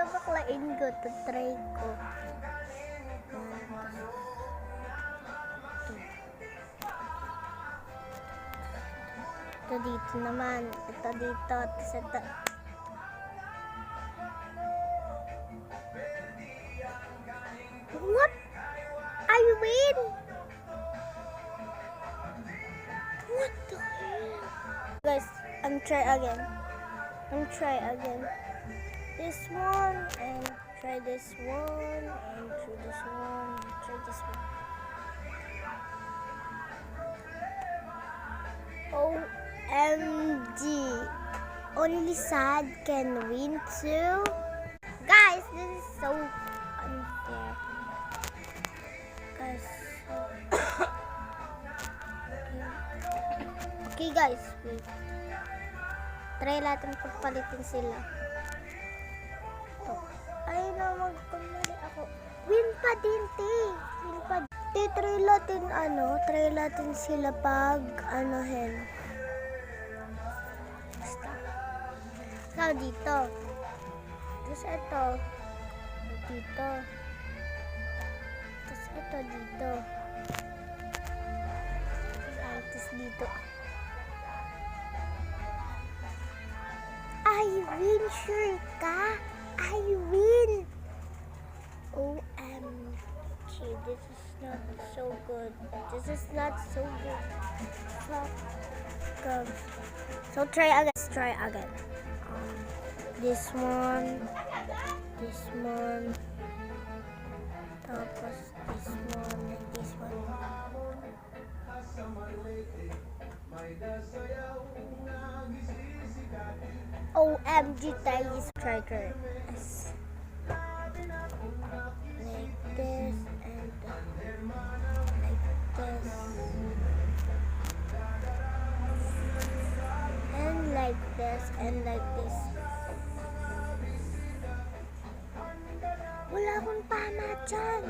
baklain ko, try ko. Ito dito naman. Ito dito. Tapos ito. What? I win! What the hell? Guys, try again. Try again. This one and try this one and try this one and try this one. OMG. Only sad can win too. Guys, this is so unfair. Guys. Okay guys, wait. Try natin pagpalitin sila. Ito. Ay na, magkamali ako. Win pa din, te. Win pa din. Try natin sila pag, hen. Basta. Ikaw dito. Tapos ito. Dito. Tapos ito dito. Tapos dito. I win, sure ka? I win! OMG, this is not so good. This is not so good. So try again. Let's try again. This one. Tapos this one and this one. OMG, guys. Try this. Like this and like this. And like this and like this. Wala akong tama dyan.